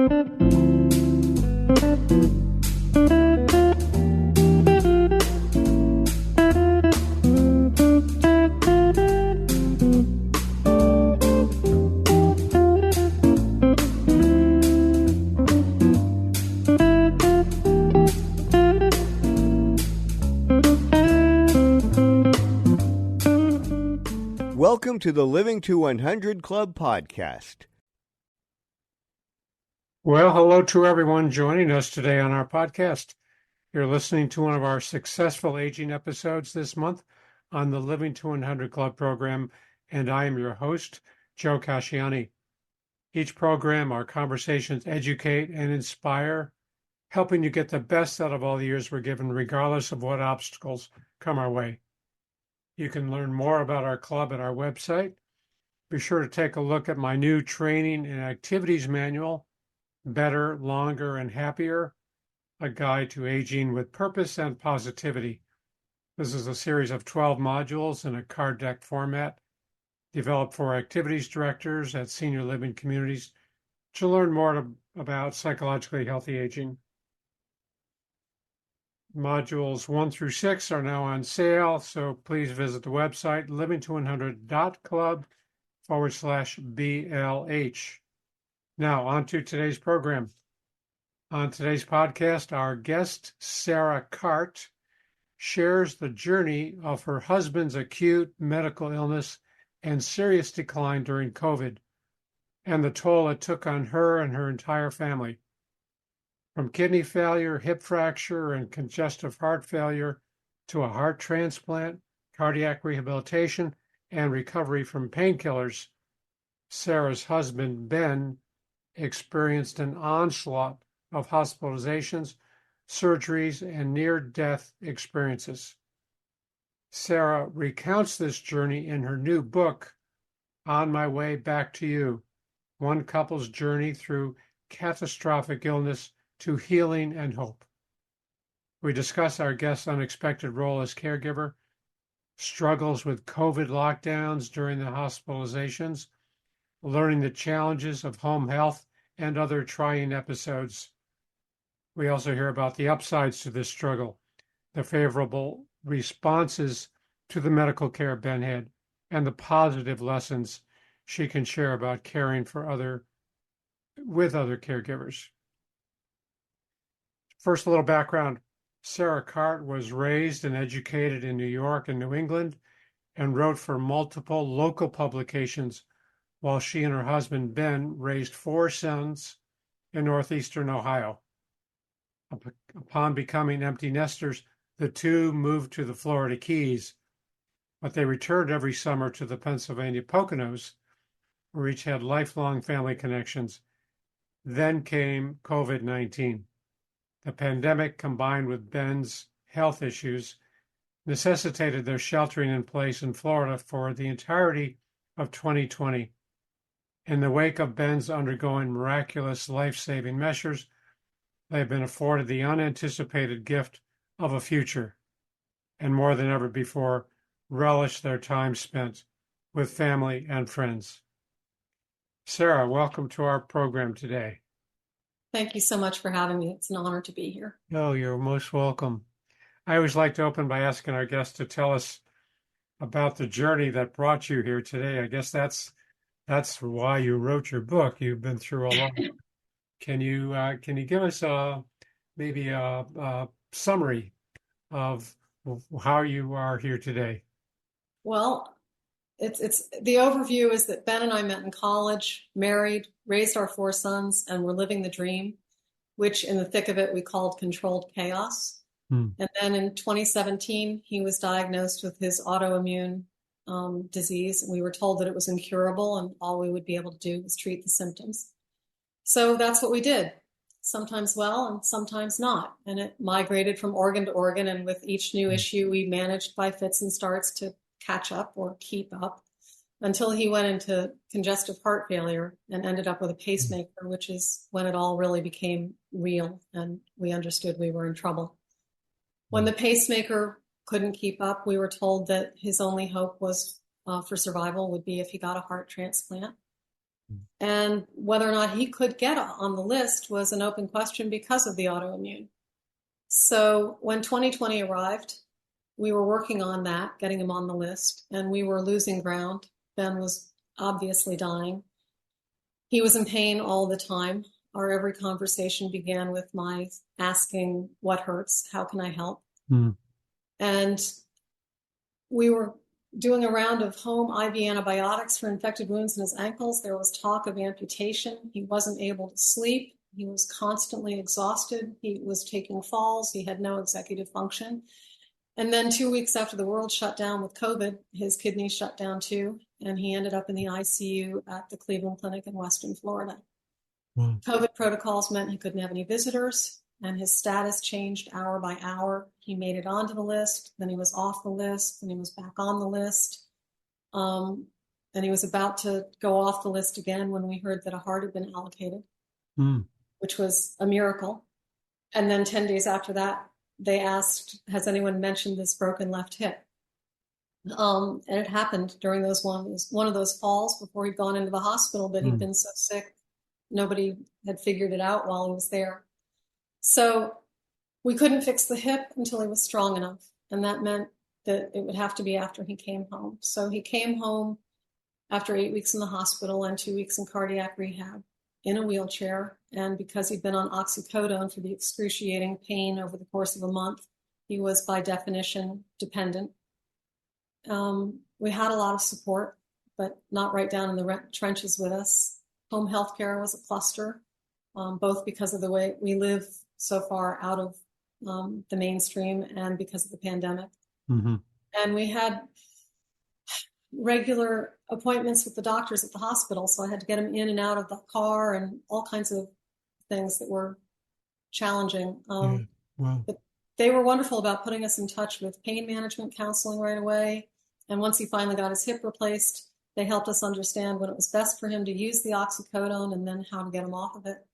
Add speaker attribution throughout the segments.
Speaker 1: Welcome to the Living to 100 Club podcast.
Speaker 2: Well, hello to everyone joining us today on our podcast. You're listening to one of our successful aging episodes this month on the Living to 100 Club program, and I am your host, Joe Casciani. Each program, our conversations educate and inspire, helping you get the best out of all the years we're given, regardless of what obstacles come our way. You can learn more about our club at our website. Be sure to take a look at my new training and activities manual, Better, Longer, and Happier, a guide to aging with purpose and positivity. This is a series of 12 modules in a card deck format, developed for activities directors at senior living communities to learn more about psychologically healthy aging. Modules 1 through 6 are now on sale, so please visit the website livingto100.club/BLH. Now, on to today's program. On today's podcast, our guest, Sarah Cart, shares the journey of her husband's acute medical illness and serious decline during COVID, and the toll it took on her and her entire family. From kidney failure, hip fracture, and congestive heart failure to a heart transplant, cardiac rehabilitation, and recovery from painkillers, Sarah's husband, Ben, experienced an onslaught of hospitalizations, surgeries, and near-death experiences. Sarah recounts this journey in her new book, On My Way Back to You, One Couple's Journey Through Catastrophic Illness to Healing and Hope. We discuss our guest's unexpected role as caregiver, struggles with COVID lockdowns during the hospitalizations, learning the challenges of home health, and other trying episodes. We also hear about the upsides to this struggle, the favorable responses to the medical care Ben had, and the positive lessons she can share about caring with other caregivers. First, a little background. Sarah Cart was raised and educated in New York and New England and wrote for multiple local publications while she and her husband, Ben, raised 4 sons in northeastern Ohio. Upon becoming empty nesters, the two moved to the Florida Keys, but they returned every summer to the Pennsylvania Poconos, where each had lifelong family connections. Then came COVID-19. The pandemic, combined with Ben's health issues, necessitated their sheltering in place in Florida for the entirety of 2020. In the wake of Ben's undergoing miraculous life-saving measures, they have been afforded the unanticipated gift of a future, and more than ever before, relish their time spent with family and friends. Sarah, welcome to our program today.
Speaker 3: Thank you so much for having me. It's an honor to be here.
Speaker 2: Oh, you're most welcome. I always like to open by asking our guests to tell us about the journey that brought you here today. I guess that's why you wrote your book. You've been through a lot. Can you give us maybe a summary of how you are here today?
Speaker 3: Well, it's the overview is that Ben and I met in college, married, raised our 4 sons, and were living the dream, which in the thick of it we called controlled chaos. And then in 2017, he was diagnosed with his autoimmune disease. We were told that it was incurable and all we would be able to do was treat the symptoms. So that's what we did, sometimes well and sometimes not. And it migrated from organ to organ. And with each new issue, we managed by fits and starts to catch up or keep up until he went into congestive heart failure and ended up with a pacemaker, which is when it all really became real and we understood we were in trouble. When the pacemaker couldn't keep up, we were told that his only hope was for survival would be if he got a heart transplant. And whether or not he could get on the list was an open question because of the autoimmune. So when 2020 arrived, we were working on that, getting him on the list, and we were losing ground. Ben was obviously dying. He was in pain all the time. Our every conversation began with my asking, what hurts? How can I help? And we were doing a round of home IV antibiotics for infected wounds in his ankles. There was talk of amputation. He wasn't able to sleep. He was constantly exhausted. He was taking falls. He had no executive function. And then 2 weeks after the world shut down with COVID, his kidneys shut down too. And he ended up in the ICU at the Cleveland Clinic in Western Florida.
Speaker 2: Wow.
Speaker 3: COVID protocols meant he couldn't have any visitors, and his status changed hour by hour. He made it onto the list, then he was off the list, then he was back on the list. And he was about to go off the list again when we heard that a heart had been allocated, which was a miracle. And then 10 days after that, they asked, has anyone mentioned this broken left hip? And it happened during one of those falls before he'd gone into the hospital, but he'd been so sick, nobody had figured it out while he was there. So we couldn't fix the hip until he was strong enough. And that meant that it would have to be after he came home. So he came home after 8 weeks in the hospital and 2 weeks in cardiac rehab in a wheelchair. And because he'd been on oxycodone for the excruciating pain over the course of a month, he was by definition dependent. We had a lot of support, but not right down in the trenches with us. Home health care was a cluster, both because of the way we live so far out of the mainstream and because of the pandemic. And we had regular appointments with the doctors at the hospital, so I had to get him in and out of the car and all kinds of things that were challenging. But they were wonderful about putting us in touch with pain management counseling right away. And once he finally got his hip replaced, they helped us understand when it was best for him to use the oxycodone and then how to get him off of it.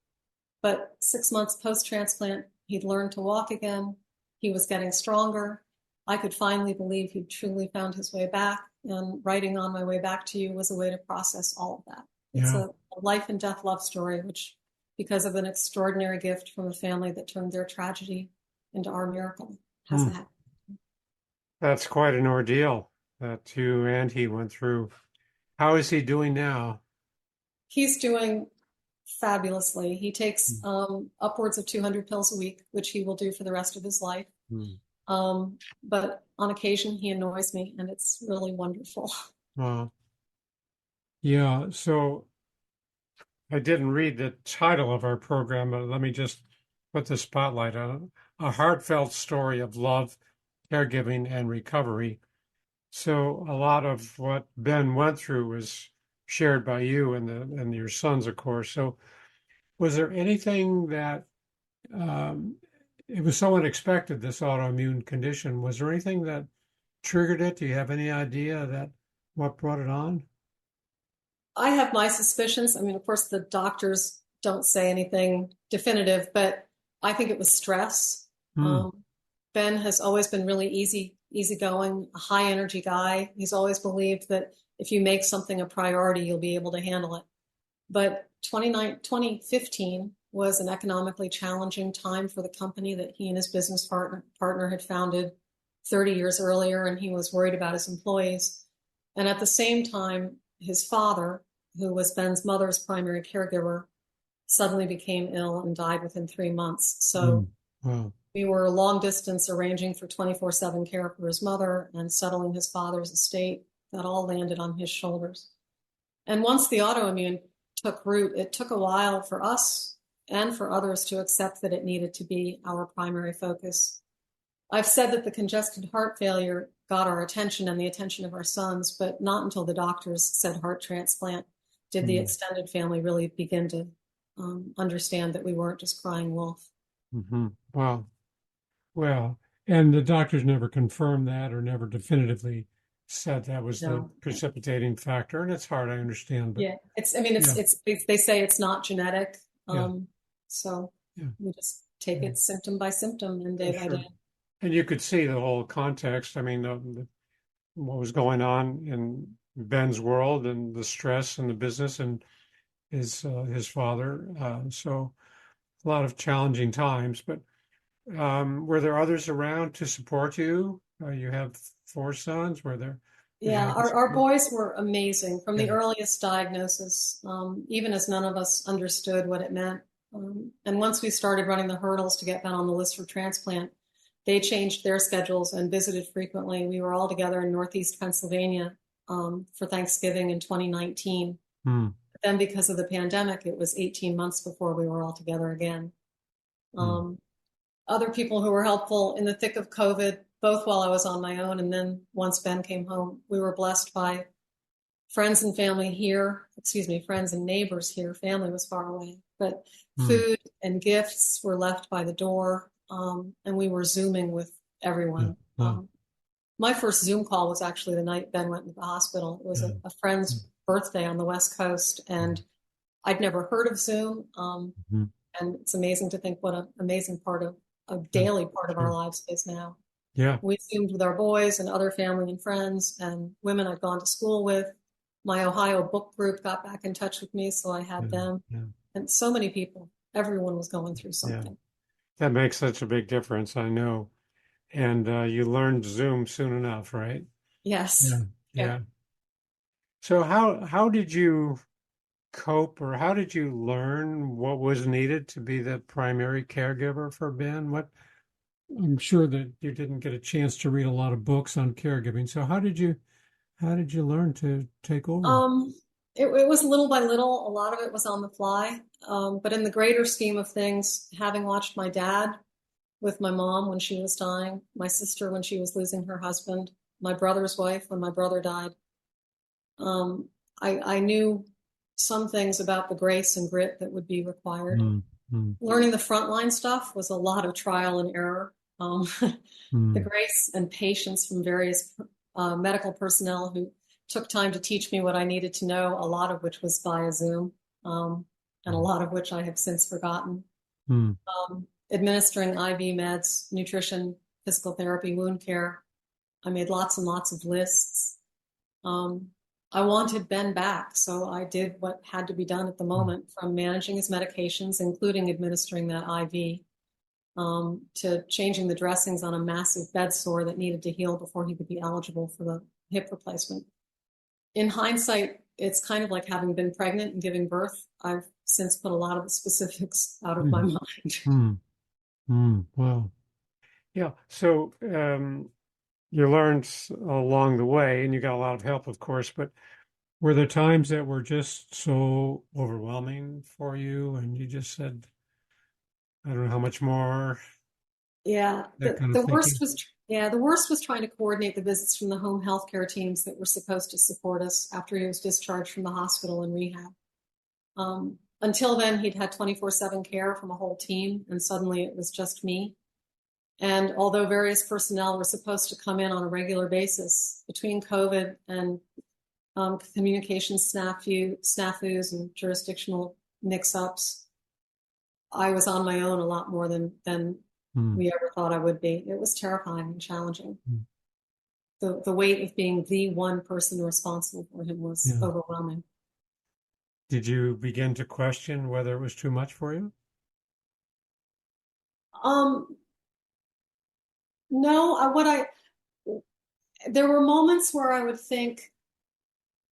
Speaker 3: But 6 months post-transplant, he'd learned to walk again. He was getting stronger. I could finally believe he'd truly found his way back. And writing On My Way Back to You was a way to process all of that. It's a life and death love story, which, because of an extraordinary gift from a family that turned their tragedy into our miracle, has happened.
Speaker 2: That's quite an ordeal that you and he went through. How is he doing now?
Speaker 3: He's doing fabulously. He takes upwards of 200 pills a week, which he will do for the rest of his life. But on occasion, he annoys me, and it's really wonderful.
Speaker 2: Yeah, so I didn't read the title of our program, but let me just put the spotlight on it. A heartfelt story of love, caregiving, and recovery. So a lot of what Ben went through was shared by you and your sons, of course. So was there anything that it was so unexpected, this autoimmune condition? Was there anything that triggered it? Do you have any idea that what brought it on?
Speaker 3: I have my suspicions. I mean, of course, the doctors don't say anything definitive, but I think it was stress. Ben has always been really easygoing, a high energy guy. He's always believed that if you make something a priority, you'll be able to handle it. But 2015 was an economically challenging time for the company that he and his business partner had founded 30 years earlier, and he was worried about his employees. And at the same time, his father, who was Ben's mother's primary caregiver, suddenly became ill and died within 3 months. So we were long distance arranging for 24/7 care for his mother and settling his father's estate. That all landed on his shoulders. And once the autoimmune took root, it took a while for us and for others to accept that it needed to be our primary focus. I've said that the congested heart failure got our attention and the attention of our sons, but not until the doctors said heart transplant did the extended family really begin to understand that we weren't just crying wolf.
Speaker 2: Wow. Well, and the doctors never confirmed that or never definitively said that was the precipitating factor. And it's hard, I understand. But
Speaker 3: they say it's not genetic. So we just take it symptom by symptom and day by day.
Speaker 2: And you could see the whole context. I mean, what was going on in Ben's world and the stress and the business and his father. So a lot of challenging times, but were there others around to support you? You have four sons. Did you
Speaker 3: Yeah,
Speaker 2: have
Speaker 3: our boys were amazing from the
Speaker 2: yeah.
Speaker 3: earliest diagnosis, even as none of us understood what it meant. And once we started running the hurdles to get Ben on the list for transplant, they changed their schedules and visited frequently. We were all together in northeast Pennsylvania for Thanksgiving in 2019.
Speaker 2: Hmm.
Speaker 3: But then because of the pandemic, it was 18 months before we were all together again. Other people who were helpful in the thick of COVID, both while I was on my own and then once Ben came home, we were blessed by friends and family here, friends and neighbors here. Family was far away, but food and gifts were left by the door, and we were Zooming with everyone. My first Zoom call was actually the night Ben went into the hospital. It was a friend's birthday on the West Coast, and I'd never heard of Zoom. And it's amazing to think what an amazing part of a daily part of our lives is now.
Speaker 2: Yeah.
Speaker 3: We Zoomed with our boys and other family and friends and women I'd gone to school with. My Ohio book group got back in touch with me, so I had them. And so many people, everyone was going through something.
Speaker 2: That makes such a big difference, I know. And you learned Zoom soon enough, right?
Speaker 3: Yes.
Speaker 2: Yeah. So how did you cope, or how did you learn what was needed to be the primary caregiver for Ben? I'm sure that you didn't get a chance to read a lot of books on caregiving. So how did you learn to take over?
Speaker 3: It was little by little. A lot of it was on the fly. But in the greater scheme of things, having watched my dad with my mom when she was dying, my sister when she was losing her husband, my brother's wife when my brother died, I knew some things about the grace and grit that would be required. Learning the frontline stuff was a lot of trial and error. The grace and patience from various medical personnel who took time to teach me what I needed to know, a lot of which was via Zoom, and a lot of which I have since forgotten. Administering IV meds, nutrition, physical therapy, wound care. I made lots and lots of lists. I wanted Ben back, so I did what had to be done at the moment, from managing his medications, including administering that IV, to changing the dressings on a massive bed sore that needed to heal before he could be eligible for the hip replacement. In hindsight, it's kind of like having been pregnant and giving birth. I've since put a lot of the specifics out of my mind.
Speaker 2: Wow. Yeah. So you learned along the way, and you got a lot of help, of course, but were there times that were just so overwhelming for you and you just said, I don't know how much more?
Speaker 3: Yeah,
Speaker 2: That kind of
Speaker 3: the worst
Speaker 2: thinking?
Speaker 3: the worst was trying to coordinate the visits from the home health care teams that were supposed to support us after he was discharged from the hospital and rehab. Until then, he'd had 24/7 care from a whole team, and suddenly it was just me. And although various personnel were supposed to come in on a regular basis, between COVID and communication snafus and jurisdictional mix-ups, I was on my own a lot more than we ever thought I would be. It was terrifying and challenging. The weight of being the one person responsible for him was overwhelming.
Speaker 2: Did you begin to question whether it was too much for you?
Speaker 3: No, there were moments where I would think,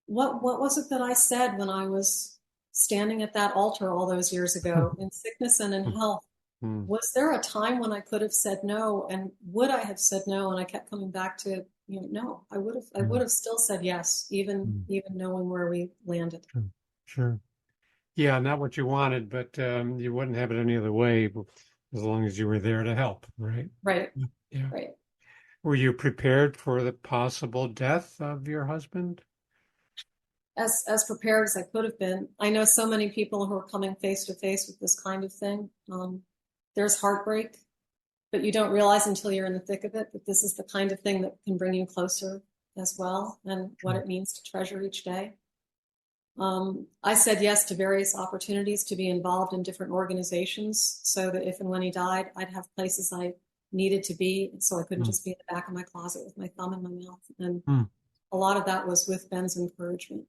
Speaker 3: what was it that I said when I was standing at that altar all those years ago in sickness and in health? Was there a time when I could have said no, and would I have said no? And I kept coming back to, no, I would have still said yes, even knowing where we landed.
Speaker 2: Sure. Yeah, not what you wanted, but you wouldn't have it any other way as long as you were there to help, right?
Speaker 3: Right.
Speaker 2: Yeah.
Speaker 3: Right.
Speaker 2: Were you prepared for the possible death of your husband?
Speaker 3: As prepared as I could have been. I know so many people who are coming face to face with this kind of thing. There's heartbreak, but you don't realize until you're in the thick of it that this is the kind of thing that can bring you closer as well, and what it means to treasure each day. I said yes to various opportunities to be involved in different organizations so that if and when he died, I'd have places I needed to be, so I couldn't just be in the back of my closet with my thumb in my mouth. And a lot of that was with Ben's encouragement.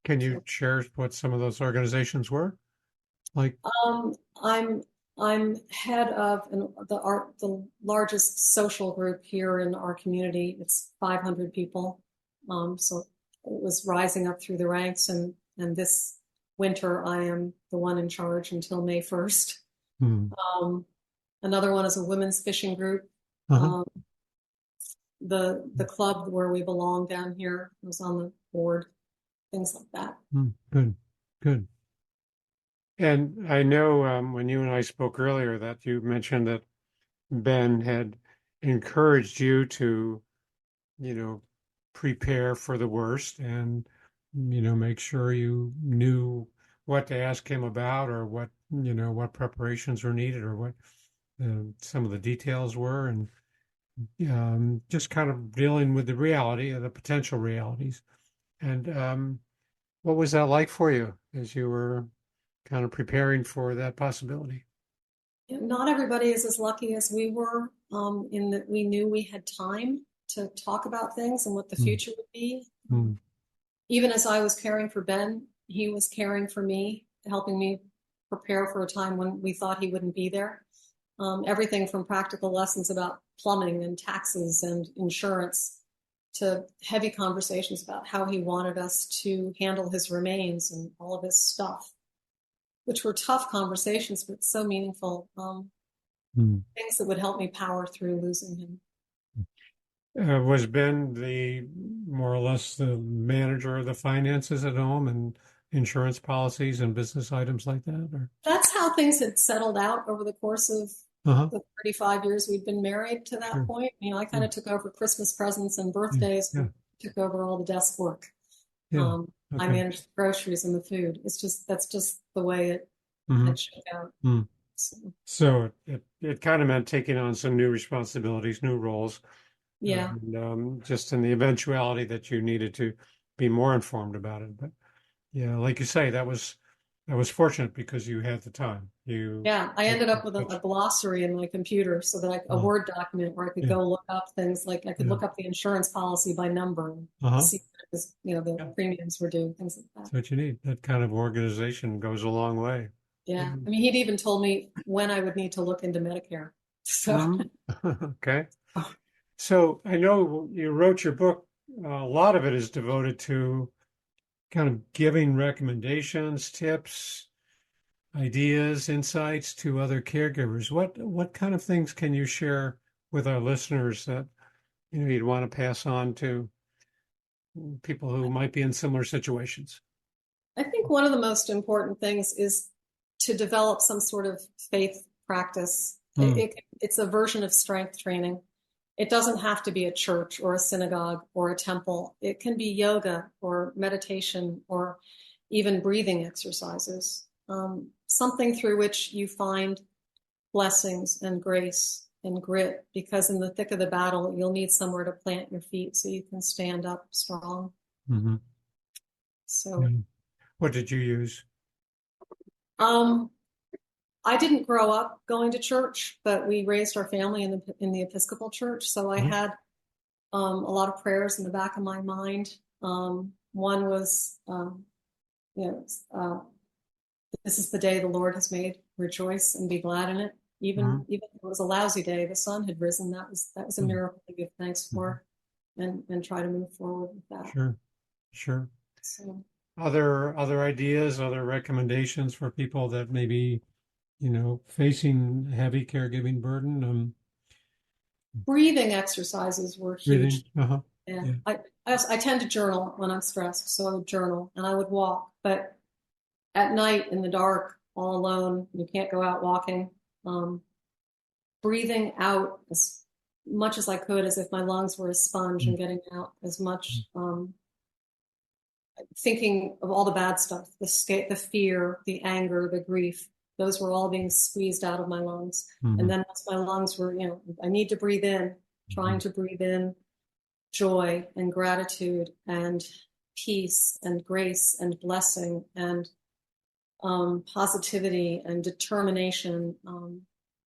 Speaker 2: Can you share what some of those organizations were? Like,
Speaker 3: I'm head of the largest social group here in our community. It's 500 people. So it was rising up through the ranks, and this winter I am the one in charge until May 1st. Another one is a women's fishing group. The club where we belong down here was on the board, things like that.
Speaker 2: Good. And I know when you and I spoke earlier that you mentioned that Ben had encouraged you to, prepare for the worst and, make sure you knew what to ask him about, or what preparations were needed, or what some of the details were, and just kind of dealing with the reality of the potential realities. And what was that like for you as you were kind of preparing for that possibility?
Speaker 3: Not everybody is as lucky as we were, in that we knew we had time to talk about things and what the future would be. Even as I was caring for Ben, he was caring for me, helping me prepare for a time when we thought he wouldn't be there. Everything from practical lessons about plumbing and taxes and insurance to heavy conversations about how he wanted us to handle his remains and all of his stuff, which were tough conversations, but so meaningful. Things that would help me power through losing him.
Speaker 2: Was Ben more or less the manager of the finances at home and insurance policies and business items like that? Or?
Speaker 3: That's how things had settled out over the course of the 35 years we'd been married to that point. I kind of took over Christmas presents and birthdays, and took over all the desk work. I managed the groceries and the food. That's just the way it shook out.
Speaker 2: So it kind of meant taking on some new responsibilities, new roles.
Speaker 3: Yeah.
Speaker 2: And just in the eventuality that you needed to be more informed about it. But yeah, like you say, that was fortunate because you had the time.
Speaker 3: I ended up with a glossary in my computer so that a Word document where I could go look up things, like I could look up the insurance policy by number and see the premiums were due, things like that.
Speaker 2: That's what you need. That kind of organization goes a long way.
Speaker 3: Yeah. I mean, he'd even told me when I would need to look into Medicare. So
Speaker 2: okay. So I know you wrote your book. A lot of it is devoted to kind of giving recommendations, tips, ideas, insights to other caregivers. What kind of things can you share with our listeners that you'd want to pass on to people who might be in similar situations?
Speaker 3: I think one of the most important things is to develop some sort of faith practice. It's a version of strength training. It doesn't have to be a church or a synagogue or a temple. It can be yoga or meditation or even breathing exercises, something through which you find blessings and grace and grit, because in the thick of the battle, you'll need somewhere to plant your feet so you can stand up strong. So,
Speaker 2: what did you use?
Speaker 3: I didn't grow up going to church, but we raised our family in the Episcopal Church. So I had a lot of prayers in the back of my mind. One was, this is the day the Lord has made. Rejoice and be glad in it. Even if it was a lousy day, the sun had risen. That was a miracle to give thanks for, and try to move forward with that.
Speaker 2: Sure.
Speaker 3: So,
Speaker 2: other ideas, other recommendations for people that maybe facing heavy caregiving burden.
Speaker 3: Breathing exercises were huge. I tend to journal when I'm stressed, so I would journal and I would walk. But at night in the dark, all alone, you can't go out walking. Breathing out as much as I could, as if my lungs were a sponge, and getting out as much. Thinking of all the bad stuff, the fear, the anger, the grief. Those were all being squeezed out of my lungs. And then once my lungs were, I need to breathe in, trying to breathe in joy and gratitude and peace and grace and blessing and positivity and determination,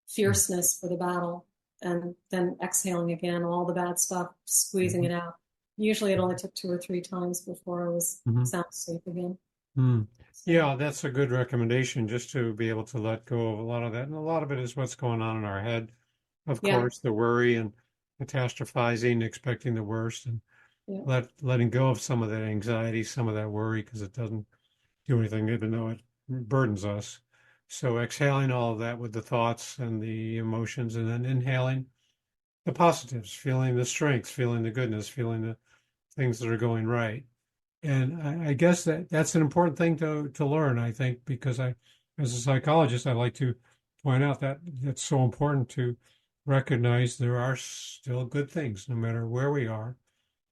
Speaker 3: fierceness for the battle, and then exhaling again all the bad stuff, squeezing it out. Usually it only took 2 or 3 times before I was
Speaker 2: Mm-hmm.
Speaker 3: sound asleep again.
Speaker 2: Mm.
Speaker 3: So,
Speaker 2: Yeah, that's a good recommendation, just to be able to let go of a lot of that. And a lot of it is what's going on in our head. Of
Speaker 3: yeah,
Speaker 2: course, the worry and catastrophizing, expecting the worst, and
Speaker 3: yeah,
Speaker 2: letting go of some of that anxiety, some of that worry, because it doesn't do anything, even though it burdens us. So exhaling all of that with the thoughts and the emotions, and then inhaling the positives, feeling the strength, feeling the goodness, feeling the things that are going right. And I guess that's an important thing to learn, I think, because as a psychologist, I like to point out that it's so important to recognize there are still good things, no matter where we are.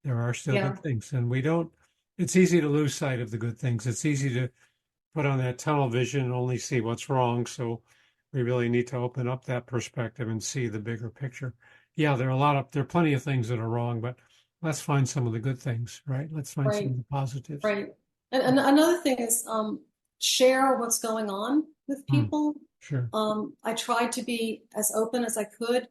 Speaker 2: There are still
Speaker 3: yeah,
Speaker 2: good things, and we don't. It's easy to lose sight of the good things. It's easy to put on that tunnel vision and only see what's wrong. So we really need to open up that perspective and see the bigger picture. Yeah, there are plenty of things that are wrong, but let's find some of the good things, right? Let's find some
Speaker 3: right,
Speaker 2: of the positives.
Speaker 3: right. And another thing is share what's going on with
Speaker 2: Mm,
Speaker 3: people.
Speaker 2: sure.
Speaker 3: I tried to be as open as I could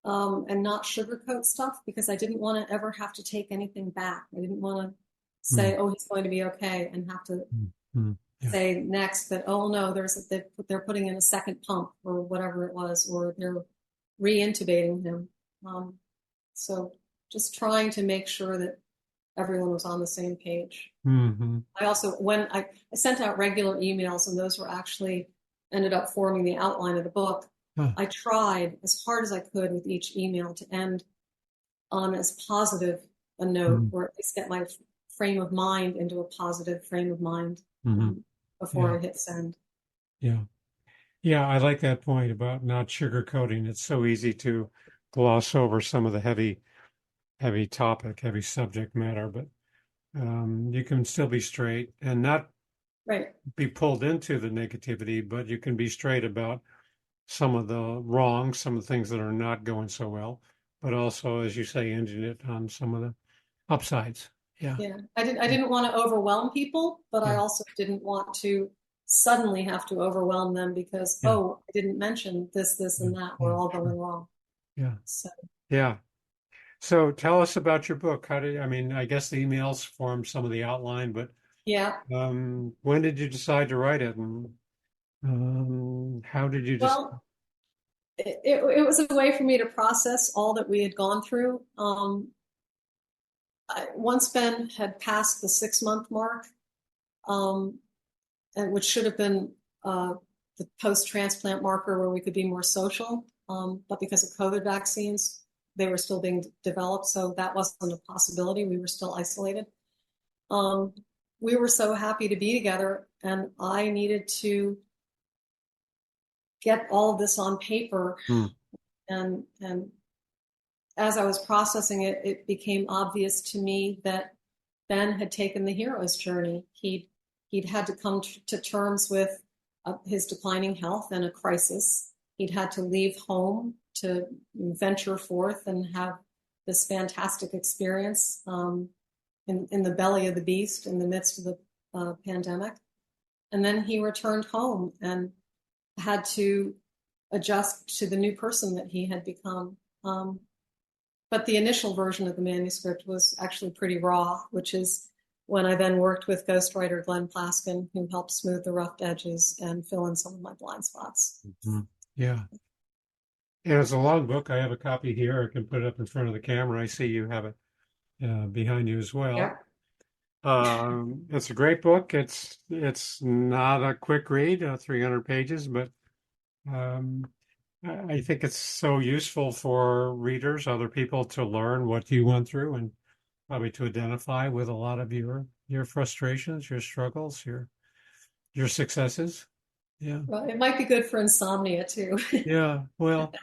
Speaker 3: and not sugarcoat stuff because I didn't want to ever have to take anything back. I didn't want to
Speaker 2: Mm,
Speaker 3: say, "Oh, he's going to be okay," and have to
Speaker 2: mm, yeah.
Speaker 3: say next that, "Oh no, they're putting in a second pump or whatever it was, or they're re-intubating him." So just trying to make sure that everyone was on the same page.
Speaker 2: Mm-hmm.
Speaker 3: I also, when I sent out regular emails, and those were actually ended up forming the outline of the book.
Speaker 2: Huh.
Speaker 3: I tried as hard as I could with each email to end on as positive a note,
Speaker 2: Mm,
Speaker 3: or at least get my frame of mind into a positive frame of mind
Speaker 2: mm-hmm.
Speaker 3: before
Speaker 2: Yeah.
Speaker 3: I hit send.
Speaker 2: Yeah. Yeah. I like that point about not sugarcoating. It's so easy to gloss over some of the heavy topic, heavy subject matter, but you can still be straight and not
Speaker 3: Right.
Speaker 2: be pulled into the negativity, but you can be straight about some of the wrongs, some of the things that are not going so well, but also, as you say, ending it on some of the upsides. Yeah.
Speaker 3: Yeah. I didn't want to overwhelm people, but I
Speaker 2: Yeah.
Speaker 3: also didn't want to suddenly have to overwhelm them because,
Speaker 2: Yeah.
Speaker 3: oh, I didn't mention this,
Speaker 2: Yeah.
Speaker 3: and that.
Speaker 2: Yeah.
Speaker 3: We're all
Speaker 2: Sure.
Speaker 3: going wrong.
Speaker 2: Yeah.
Speaker 3: So,
Speaker 2: Yeah. So tell us about your book. I mean, I guess the emails formed some of the outline, but
Speaker 3: yeah.
Speaker 2: when did you decide to write it? And how did you just?
Speaker 3: Well, it was a way for me to process all that we had gone through. Once Ben had passed the 6 month mark, um, and which should have been the post transplant marker where we could be more social, but because of COVID vaccines, they were still being developed, so that wasn't a possibility. We were still isolated. Um, we were so happy to be together, and I needed to get all of this on paper.
Speaker 2: Hmm.
Speaker 3: And as I was processing it, it became obvious to me that Ben had taken the hero's journey. He'd had to come to terms with his declining health and a crisis. He'd had to leave home to venture forth and have this fantastic experience in the belly of the beast in the midst of the pandemic. And then he returned home and had to adjust to the new person that he had become. But the initial version of the manuscript was actually pretty raw, which is when I then worked with ghostwriter Glenn Plaskin, who helped smooth the rough edges and fill in some of my blind spots.
Speaker 2: Mm-hmm. Yeah. And it's a long book. I have a copy here. I can put it up in front of the camera. I see you have it behind you as well.
Speaker 3: Yeah.
Speaker 2: It's a great book. It's not a quick read, 300 pages, but um, I think it's so useful for readers, other people to learn what you went through and probably to identify with a lot of your frustrations, your struggles, your successes. Yeah.
Speaker 3: Well, it might be good for insomnia too.
Speaker 2: Yeah. Well,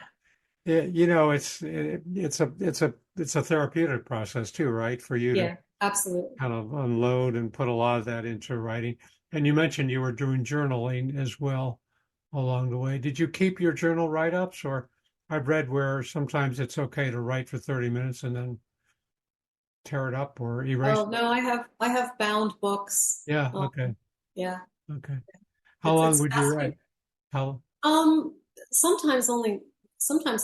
Speaker 2: it's a therapeutic process too, right? For you to
Speaker 3: Yeah, absolutely.
Speaker 2: kind of unload and put a lot of that into writing. And you mentioned you were doing journaling as well along the way. Did you keep your journal write-ups, or I've read where sometimes it's okay to write for 30 minutes and then tear it up or erase
Speaker 3: Oh
Speaker 2: it?
Speaker 3: no, I have bound books.
Speaker 2: Yeah, okay.
Speaker 3: Yeah,
Speaker 2: Okay. How long
Speaker 3: it's
Speaker 2: would you write?
Speaker 3: fascinating.
Speaker 2: How?
Speaker 3: Um, sometimes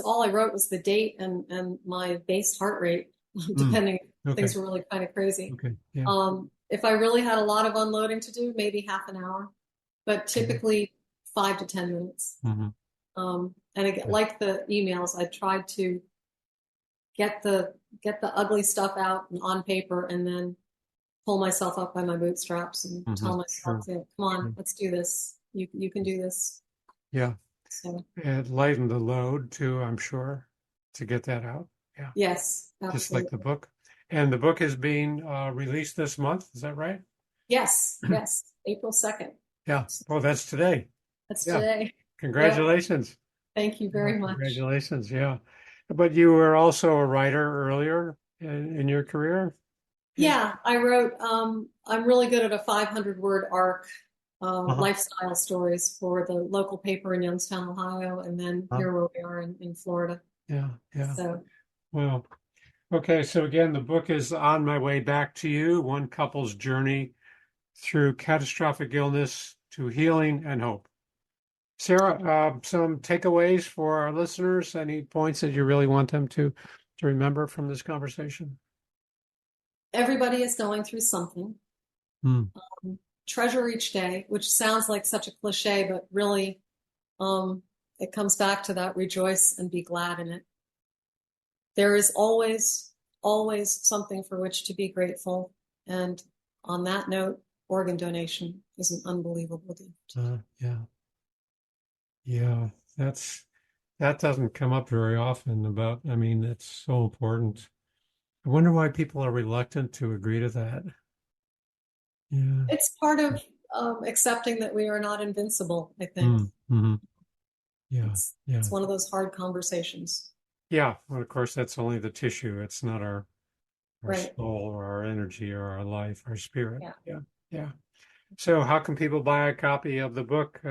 Speaker 3: all I wrote was the date and my base heart rate,
Speaker 2: Mm,
Speaker 3: depending Things were really kind of crazy.
Speaker 2: Okay. Yeah.
Speaker 3: If I really had a lot of unloading to do, maybe half an hour, but typically 5 to 10 minutes.
Speaker 2: Mm-hmm.
Speaker 3: And again, like the emails, I tried to get the ugly stuff out and on paper, and then pull myself up by my bootstraps and tell myself, come on, let's do this. You can do this.
Speaker 2: Yeah.
Speaker 3: So
Speaker 2: it lightened the load too, I'm sure, to get that out. Yeah.
Speaker 3: Yes, absolutely.
Speaker 2: Just like the book. And the book is being released this month. Is that right?
Speaker 3: Yes. April 2nd.
Speaker 2: Yeah. Well, that's today.
Speaker 3: That's today.
Speaker 2: Congratulations.
Speaker 3: Yeah. Thank you very much.
Speaker 2: Congratulations. Yeah. But you were also a writer earlier in your career?
Speaker 3: Yeah, I wrote, I'm really good at a 500-word arc, lifestyle stories for the local paper in Youngstown, Ohio, and then here where we are in Florida.
Speaker 2: Yeah.
Speaker 3: So,
Speaker 2: well, okay. So again, the book is On My Way Back to You, One Couple's Journey Through Catastrophic Illness to Healing and Hope. Sarah, some takeaways for our listeners, any points that you really want them to remember from this conversation?
Speaker 3: everybody is going through something. Treasure each day, which sounds like such a cliche, but really it comes back to that rejoice and be glad in it. There is always something for which to be grateful. And on that note, organ donation is an unbelievable gift.
Speaker 2: Yeah, that doesn't come up very often it's so important. I wonder why people are reluctant to agree to that. Yeah.
Speaker 3: It's part of accepting that we are not invincible, I think.
Speaker 2: Yeah.
Speaker 3: It's one of those hard conversations.
Speaker 2: Yeah. Well, of course, that's only the tissue. It's not our
Speaker 3: Right.
Speaker 2: soul or our energy or our life, our spirit.
Speaker 3: Yeah.
Speaker 2: So how can people buy a copy of the book?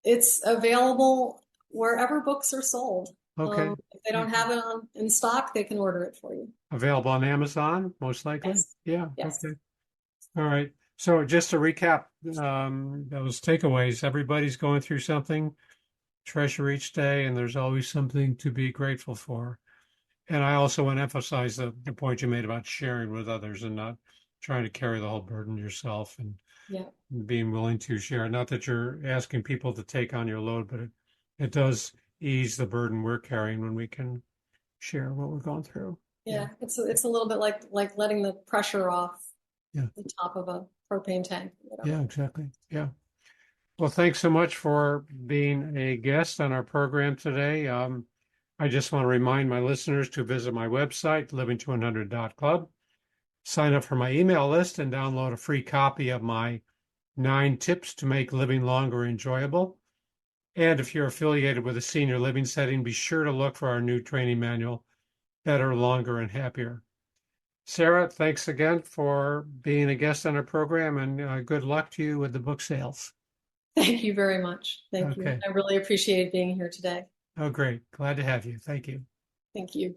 Speaker 3: It's available wherever books are sold.
Speaker 2: Okay.
Speaker 3: If they don't have it in stock, they can order it for you.
Speaker 2: Available on Amazon, most likely?
Speaker 3: Yes.
Speaker 2: Yeah.
Speaker 3: Yes.
Speaker 2: Okay. All right. So just to recap those takeaways, everybody's going through something. Treasure each day, and there's always something to be grateful for. And I also want to emphasize the point you made about sharing with others and not trying to carry the whole burden yourself, and being willing to share. Not that you're asking people to take on your load, but it does ease the burden we're carrying when we can share what we're going through.
Speaker 3: Yeah. It's a little bit like letting the pressure off the top of a propane tank.
Speaker 2: Yeah, exactly. Yeah. Well, thanks so much for being a guest on our program today. I just want to remind my listeners to visit my website, livingto100.club, sign up for my email list, and download a free copy of my 9 tips to make living longer enjoyable. And if you're affiliated with a senior living setting, be sure to look for our new training manual, Better, Longer, and Happier. Sarah, thanks again for being a guest on our program, and good luck to you with the book sales.
Speaker 3: Thank you very much. Thank you. I really appreciated being here today.
Speaker 2: Oh, great. Glad to have you. Thank you.
Speaker 3: Thank you.